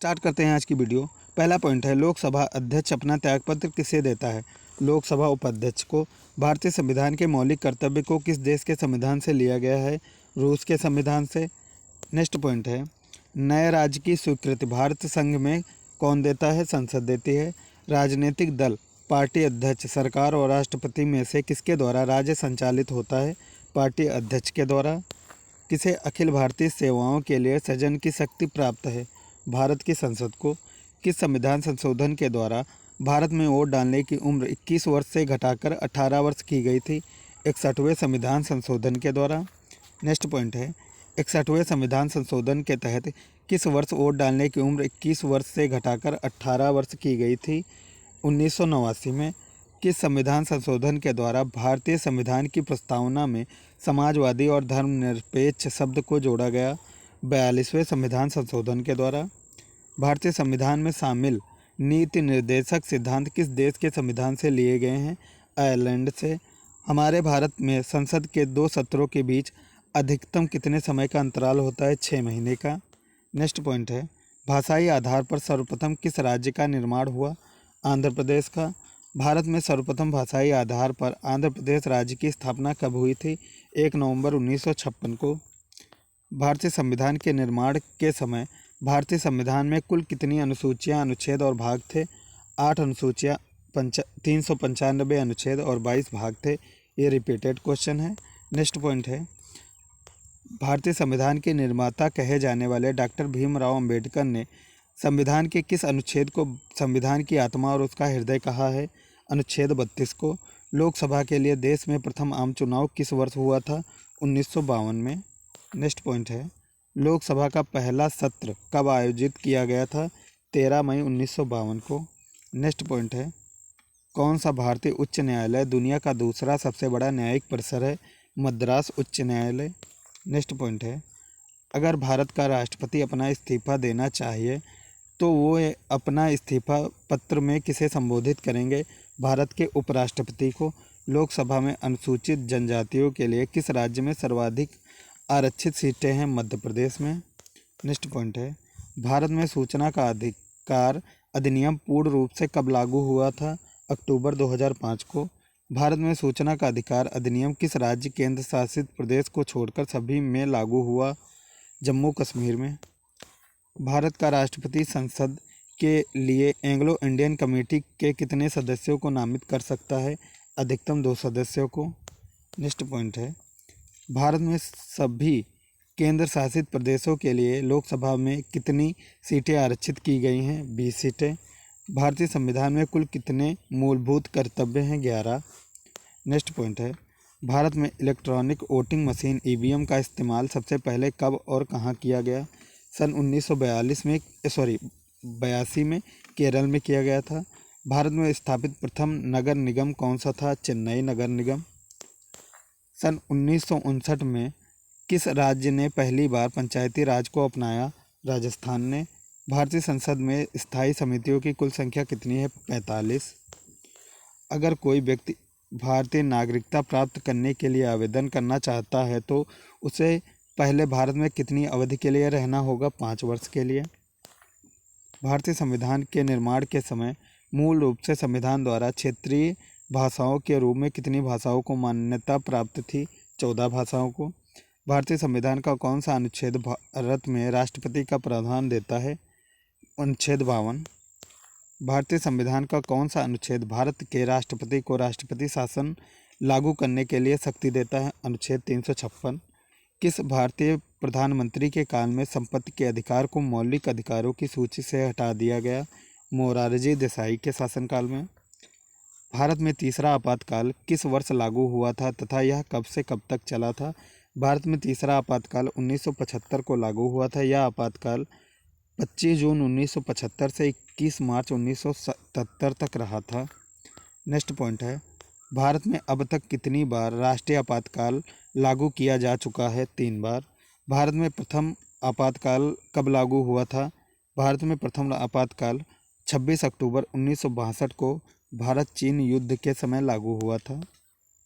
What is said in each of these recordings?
Start करते हैं आज की वीडियो। पहला पॉइंट है, लोकसभा अध्यक्ष अपना त्यागपत्र किसे देता है? लोकसभा उपाध्यक्ष को। भारतीय संविधान के मौलिक कर्तव्य को किस देश के संविधान से लिया गया है? रूस के संविधान से। नेक्स्ट पॉइंट है, नए राज्य की स्वीकृति भारत संघ में कौन देता है? संसद देती है। राजनीतिक दल, पार्टी अध्यक्ष, सरकार और राष्ट्रपति में से किसके द्वारा राज्य संचालित होता है? पार्टी अध्यक्ष के द्वारा। किसे अखिल भारतीय सेवाओं के लिए सृजन की शक्ति प्राप्त है? भारत की संसद को। किस संविधान संशोधन के द्वारा भारत में वोट डालने की उम्र 21 वर्ष से घटाकर 18 वर्ष की गई थी? 61वें संविधान संशोधन के द्वारा। नेक्स्ट पॉइंट है, 61वें संविधान संशोधन के तहत किस वर्ष वोट डालने की उम्र 21 वर्ष से घटाकर 18 वर्ष की गई थी? 1989 में। किस संविधान संशोधन के द्वारा भारतीय संविधान की प्रस्तावना में समाजवादी और धर्मनिरपेक्ष शब्द को जोड़ा गया? 42वें संविधान संशोधन के द्वारा। भारतीय संविधान में शामिल नीति निर्देशक सिद्धांत किस देश के संविधान से लिए गए हैं? आयरलैंड से। हमारे भारत में संसद के 2 सत्रों के बीच अधिकतम कितने समय का अंतराल होता है? 6 महीने का। नेक्स्ट पॉइंट है, भाषाई आधार पर सर्वप्रथम किस राज्य का निर्माण हुआ? आंध्र प्रदेश का। भारत में सर्वप्रथम भाषाई आधार पर आंध्र प्रदेश राज्य की स्थापना कब हुई थी? 1 नवंबर 1956 को। भारतीय संविधान के निर्माण के समय भारतीय संविधान में कुल कितनी अनुसूचियां, अनुच्छेद और भाग थे? 8 अनुसूचियां, 395 अनुच्छेद और 22 भाग थे। ये रिपीटेड क्वेश्चन है। नेक्स्ट पॉइंट है, भारतीय संविधान के निर्माता कहे जाने वाले डॉक्टर भीमराव अंबेडकर ने संविधान के किस अनुच्छेद को संविधान की आत्मा और उसका हृदय कहा है? अनुच्छेद 32 को। लोकसभा के लिए देश में प्रथम आम चुनाव किस वर्ष हुआ था? 1952 में। नेक्स्ट पॉइंट है, लोकसभा का पहला सत्र कब आयोजित किया गया था? 13 मई 1952 को। नेक्स्ट पॉइंट है, कौन सा भारतीय उच्च न्यायालय दुनिया का दूसरा सबसे बड़ा न्यायिक परिसर है? मद्रास उच्च न्यायालय। नेक्स्ट पॉइंट है, अगर भारत का राष्ट्रपति अपना इस्तीफा देना चाहिए तो वो अपना इस्तीफा पत्र में किसे संबोधित करेंगे? भारत के उपराष्ट्रपति को। लोकसभा में अनुसूचित जनजातियों के लिए किस राज्य में सर्वाधिक आरक्षित सीटें हैं? मध्य प्रदेश में। नेक्स्ट पॉइंट है, भारत में सूचना का अधिकार अधिनियम पूर्ण रूप से कब लागू हुआ था? अक्टूबर 2005 को। भारत में सूचना का अधिकार अधिनियम किस राज्य केंद्र शासित प्रदेश को छोड़कर सभी में लागू हुआ? जम्मू कश्मीर में। भारत का राष्ट्रपति संसद के लिए एंग्लो इंडियन कमेटी के कितने सदस्यों को नामित कर सकता है? अधिकतम 2 सदस्यों को। नेक्स्ट पॉइंट है, भारत में सभी केंद्र शासित प्रदेशों के लिए लोकसभा में कितनी सीटें आरक्षित की गई हैं? 20 सीटें। भारतीय संविधान में कुल कितने मूलभूत कर्तव्य हैं? 11। नेक्स्ट पॉइंट है, भारत में इलेक्ट्रॉनिक वोटिंग मशीन ईवीएम का इस्तेमाल सबसे पहले कब और कहाँ किया गया? सन 1982 में केरल में किया गया था। भारत में स्थापित प्रथम नगर निगम कौन सा था? चेन्नई नगर निगम। सन 1959 में किस राज्य ने पहली बार पंचायती राज को अपनाया? राजस्थान ने। भारतीय संसद में स्थायी समितियों की कुल संख्या कितनी है? 45। अगर कोई व्यक्ति भारतीय नागरिकता प्राप्त करने के लिए आवेदन करना चाहता है तो उसे पहले भारत में कितनी अवधि के लिए रहना होगा? 5 वर्ष के लिए। भारतीय संविधान के निर्माण के समय मूल रूप से संविधान द्वारा क्षेत्रीय भाषाओं के रूप में कितनी भाषाओं को मान्यता प्राप्त थी? 14 भाषाओं को। भारतीय संविधान का कौन सा अनुच्छेद भारत में राष्ट्रपति का प्रावधान देता है? अनुच्छेद 52। भारतीय संविधान का कौन सा अनुच्छेद भारत के राष्ट्रपति को राष्ट्रपति शासन लागू करने के लिए शक्ति देता है? अनुच्छेद 356। किस भारतीय प्रधानमंत्री के काल में संपत्ति के अधिकार को मौलिक अधिकारों की सूची से हटा दिया गया? मोरारजी देसाई के शासनकाल में। भारत में तीसरा आपातकाल किस वर्ष लागू हुआ था तथा यह कब से कब तक चला था? भारत में तीसरा आपातकाल 1975 को लागू हुआ था। यह आपातकाल 25 जून 1975 से 21 मार्च 1977 तक रहा था। नेक्स्ट पॉइंट है, भारत में अब तक कितनी बार राष्ट्रीय आपातकाल लागू किया जा चुका है? 3 बार। भारत में प्रथम आपातकाल कब लागू हुआ था? भारत में प्रथम आपातकाल 26 अक्टूबर 1962 को भारत चीन युद्ध के समय लागू हुआ था।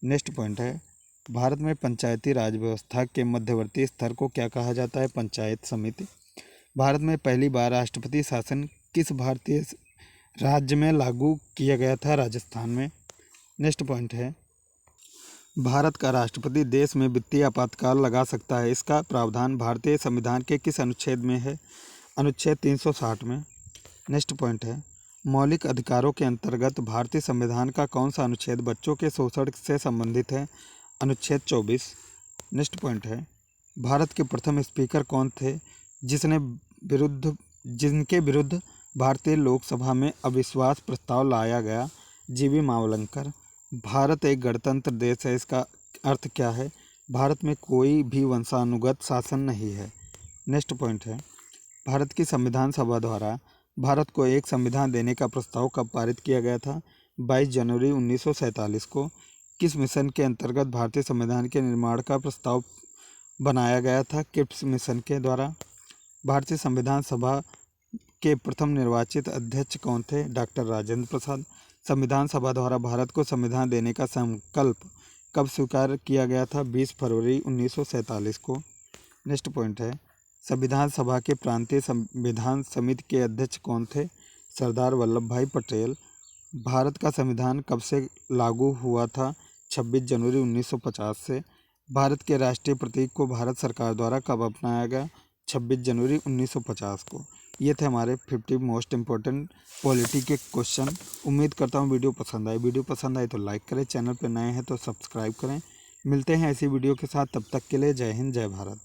नेक्स्ट पॉइंट है, भारत में पंचायती राज व्यवस्था के मध्यवर्ती स्तर को क्या कहा जाता है? पंचायत समिति। भारत में पहली बार राष्ट्रपति शासन किस भारतीय राज्य में लागू किया गया था? राजस्थान में। नेक्स्ट पॉइंट है, भारत का राष्ट्रपति देश में वित्तीय आपातकाल लगा सकता है, इसका प्रावधान भारतीय संविधान के किस अनुच्छेद में है? अनुच्छेद 360 में। नेक्स्ट पॉइंट है, मौलिक अधिकारों के अंतर्गत भारतीय संविधान का कौन सा अनुच्छेद बच्चों के शोषण से संबंधित है? अनुच्छेद 24। नेक्स्ट पॉइंट है, भारत के प्रथम स्पीकर कौन थे जिनके विरुद्ध भारतीय लोकसभा में अविश्वास प्रस्ताव लाया गया? जीवी मावलंकर। भारत एक गणतंत्र देश है, इसका अर्थ क्या है? भारत में कोई भी वंशानुगत शासन नहीं है। नेक्स्ट पॉइंट है, भारत की संविधान सभा द्वारा भारत को एक संविधान देने का प्रस्ताव कब पारित किया गया था? 22 जनवरी 1947 को। किस मिशन के अंतर्गत भारतीय संविधान के निर्माण का प्रस्ताव बनाया गया था? क्रिप्स मिशन के द्वारा। भारतीय संविधान सभा के प्रथम निर्वाचित अध्यक्ष कौन थे? डॉक्टर राजेंद्र प्रसाद। संविधान सभा द्वारा भारत को संविधान देने का संकल्प कब स्वीकार किया गया था? 20 फरवरी 1947 को। नेक्स्ट पॉइंट है, संविधान सभा के प्रांतीय संविधान समिति के अध्यक्ष कौन थे? सरदार वल्लभ भाई पटेल। भारत का संविधान कब से लागू हुआ था? 26 जनवरी 1950 से। भारत के राष्ट्रीय प्रतीक को भारत सरकार द्वारा कब अपनाया गया? 26 जनवरी 1950 को। ये थे हमारे 50 मोस्ट इम्पोर्टेंट पॉलिटी के क्वेश्चन। उम्मीद करता हूँ वीडियो पसंद आए। वीडियो पसंद आए तो लाइक करें, चैनल पर नए हैं तो सब्सक्राइब करें। मिलते हैं ऐसी वीडियो के साथ, तब तक के लिए जय हिंद, जय भारत।